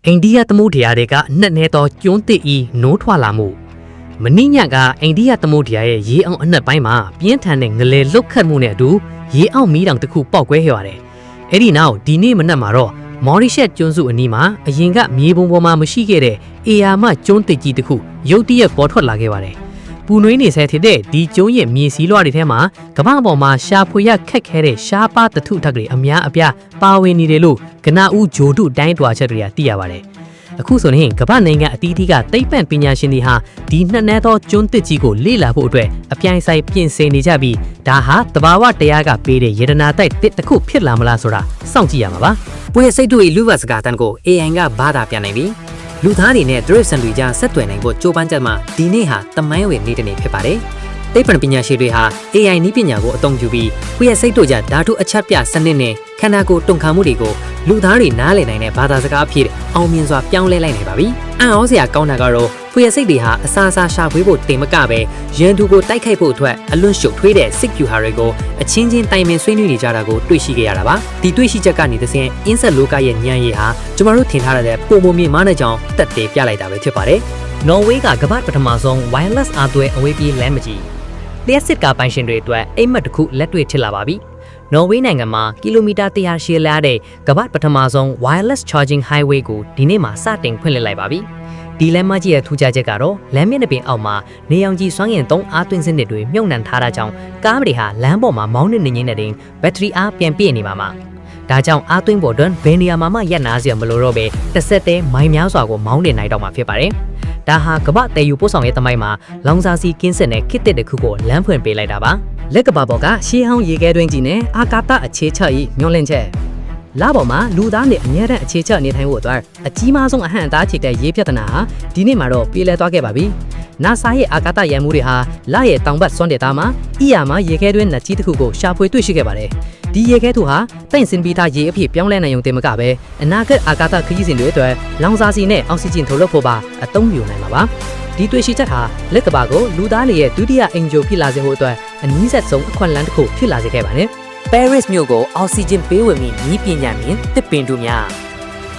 အိန္ဒိယသမုဒ္ဒရာတွေကနှစ်နေသောကျွန်းသစ်ဤနိုးထွာလာမှုမနိညကအိန္ဒိယသမုဒ္ဒရာရဲ့ရေအောင်အနှက်ပိုင်းမှာပြင်းထန်တဲ့ငလေလုတ်ခတ်မှုနဲ့အတူရေအောင်မီးတောင်တစ်ခုပေါက်ကွဲခဲ့ပါတယ်။အဲ့ဒီနောက်ဒီနေ့မနက်မှာတော့မော်ရီရှက်ကျွန်းစုအနီးမှာအရင်ကမြေပုံပေါ်မှာမရှိခဲ့တဲ့အေယာမကျွန်းသစ်ကြီးတစ်ခုရုတ်တရက်ပေါ်ထွက်လာခဲ့ပါတယ်။ပူနွေးနေဆဲဖြစ်တဲ့ဒီကျွန်းရဲ့မြေစည်းလွှာတွေထဲမှာကမ္ဘာပေါ်မှာရှာဖွေရခက်ခဲတဲ့ရှားပါးတထုထက်တွေအများအပြားပါဝင်နေတယ်လို့ကနဦးဂျိုတုတိုင်းတွာချက်တွေကသိရပါတယ်။အခုဆိုရင်ကမ္ဘာနိုင်ငံအသီးသီးကသိပ္ပံပညာရှင်တွေဟာဒီနှစ်နဲသောကျွန်းသစ်ကြီးကိုလေ့လာဖို့အတွက်အပြိုင်ဆိုင်ပြင်ဆင်နေကြပြီးဒါဟာတဘာဝတရားကပေးတဲ့ယေဒနာတိုက်တစ်တစ်ခုဖြစ်လာမလားဆိုတာစောင့်ကြည့်ရမှာပါ။ပွဲစိတ်တို့၏လူ့ဘတ်စကားတန်ကို AI ကဘာသာပြန်နိုင်ပြီ။လူသားတွေနဲ့ဒရစ်ဆန်တွေကြားဆက်သွယ်နိုင်ဖို့ကြိုးပမ်းချက်မှာဒီနေ့ဟာတမိုင်းဝင်နေ့တစ်နေ့ဖြစ်ပါတယ်။သိပ္ပံပညာရှင်တွေဟာ AI နည်းပညာကိုအသုံးပြုပြီးကိုယ့်ရဲ့စိတ်တို့ကြားဓာတုအချက်ပြစနစ်နဲ့ခန္ဓာကိုယ်တုန်ခါမှုတွေကိုလူသားတွေနားလည်နိုင်တဲ့ဘာသာစကားအဖြစ်အောင်မြင်စွာပြောင်းလဲလိုက်နိုင်ပါပြီ။အံ့ဩစရာကောင်းတာကတော့ကိုယ့်ရဲ့စိတ်တွေဟာအစားအစာရှာဖွေဖို့တင်မကပဲရန်သူကိုတိုက်ခိုက်ဖို့အတွက်အလွန်ရှုပ်ထွေးတဲ့စစ်ဗျူဟာတွေကိုအချင်းချင်းတိုင်ပင်ဆွေးနွေးနေကြတာကိုတွေ့ရှိခဲ့ရတာပါ။ဒီတွေ့ရှိချက်ကနေတစ်ဆင့်အင်းဆက်လောကရဲ့ဉာဏ်ရည်ဟာကျမတို့ထင်ထားတဲ့ပုံမမြင်မနဲ့ကြောင့်တက်သေးပြလိုက်တာပဲဖြစ်ပါတယ်။နော်ဝေးကကမ္ဘာပထမဆုံး wireless အားသွဲအဝေးပြေးလမ်းမကြီးလျှက်စစ်ကားပိုင်ရှင်တွေအတွက်အိမ်မက်တစ်ခုလက်တွေ့ဖြစ်လာပါပြီ။နော်ဝေးနိုင်ငံမှာကီလိုမီတာ100ရှည်လျားတဲ့ကမ္ဘာပထမဆုံး wireless charging highway ကိုဒီနေ့မှာစတင်ဖွင့်လှစ်လိုက်ပါပြီ။ဒီလမ်းမကြီးရဲ့ထူးခြားချက်ကတော့လမ်းမျက်နှာပြင်အောက်မှာနေအောင်ကြီးစွမ်းအင်သုံးအားသွင်းစနစ်တွေမြုပ်နှံထားတာကြောင့်ကားတွေဟာလမ်းပေါ်မှာမောင်းနေနေတဲ့ဘက်ထရီအားပြန်ပြည့်နေမှာပါ။ဒါကြောင့်အားသွင်းဖို့အတွက်ဘယ်နေရာမှာမှရပ်နားစရာမလိုတော့ပဲတစ်ဆက်တည်းမိုင်များစွာကိုမောင်းနေနိုင်တော့မှာဖြစ်ပါတယ်။ဒါဟာကမ္ဘာတည်ယူပို့ဆောင်ရေးသမိုင်းမှာလောင်စာစီကင်းစင်တဲ့ခစ်တစ်တစ်ခုကိုလမ်းဖွင့်ပေးလိုက်တာပါ။လက်ကဘာပေါ်ကရှေးဟောင်းရေခဲတွင်းကြီးနဲ့အာကာသအခြေချ၏မျောလင့်ချက်လပေါ်မှာလူသားနဲ့အများနဲ့အခြေချနေထိုင်ဖို့အတွက်အကြီးမားဆုံးအဟန့်အတားချိတဲ့ရေးပြဿနာဟာဒီနေ့မှာတော့ပြေလည်သွားခဲ့ပါပြီ။ NASA ရဲ့အာကာသရန်မှုတွေဟာလရဲ့တောင်ဘက်စွန်းဒေသမှာအီယာမှာရေခဲတွင်းနက်ကြီးတစ်ခုကိုရှာဖွေတွေ့ရှိခဲ့ပါတယ်။ဒီရေခဲသူဟာတင့်စင်ပီတာရေအဖြစ်ပြောင်းလဲနိုင်ုံတင်မကပဲအနာဂတ်အာကာသခရီးစဉ်တွေအတွက်လောင်စာဆီနဲ့အောက်ဆီဂျင်ထုတ်လုပ်ဖို့ပါအသုံးပြုနိုင်မှာပါ။ဒီတွေ့ရှိချက်ဟာလက်ကဘာကိုလူသားတွေရဲ့ဒုတိယအင်ဂျိုဖြစ်လာစေဖို့အတွက်အနည်းဆက်ဆုံးအခွင့်အလမ်းတစ်ခုဖြစ်လာစေခဲ့ပါတယ်။ Paris မြို့ကိုအောက်ဆီဂျင်ပေးဝင်ပြီးနည်းပညာမြင်တစ်ပင်တူများ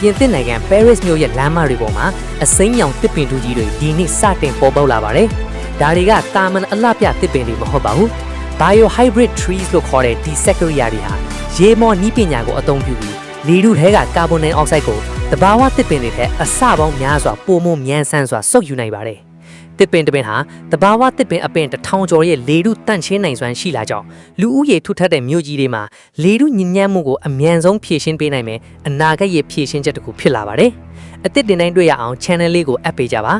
ပြင်သစ်နိုင်ငံ Paris မြို့ရဲ့လမ်းမတွေပေါ်မှာအစိမ်းရောင်တစ်ပင်တူကြီးတွေဒီနေ့စတင်ပေါ်ပေါက်လာပါတယ်။ဒါတွေကတာမန်အလှပြတစ်ပင်တွေမဟုတ်ပါဘူး။ Bio hybrid trees လို့ခေါ်တဲ့ဒီစက်ကရိယာတွေဟာရေမော်နည်းပညာကိုအသုံးပြုပြီးလေထုထဲကကာဗွန်ဒိုင်အောက်ဆိုက်ကိုတဘာဝတစ်ပင်တွေထက်အဆပေါင်းများစွာပိုမိုမြန်ဆန်စွာစုပ်ယူနိုင်ပါတယ်။တစ်ပင်တစ်ပင်ဟာတဘာဝတစ်ပင်အပင်1000ကျော်ရဲ့လေထုတန့်ရှင်းနိုင်စွမ်းရှိလာကြောင်းလူဦးရေထူထပ်တဲ့မြို့ကြီးတွေမှာလေထုညဉ့်ညမ်းမှုကိုအမြန်ဆုံးဖြည့်ရှင်းပေးနိုင်မယ်အနာဂတ်ရဲ့ဖြည့်ရှင်းချက်တစ်ခုဖြစ်လာပါတယ်။အသစ်တင်တိုင်းတွေ့ရအောင် channel လေးကိုအပ်ပေးကြပါ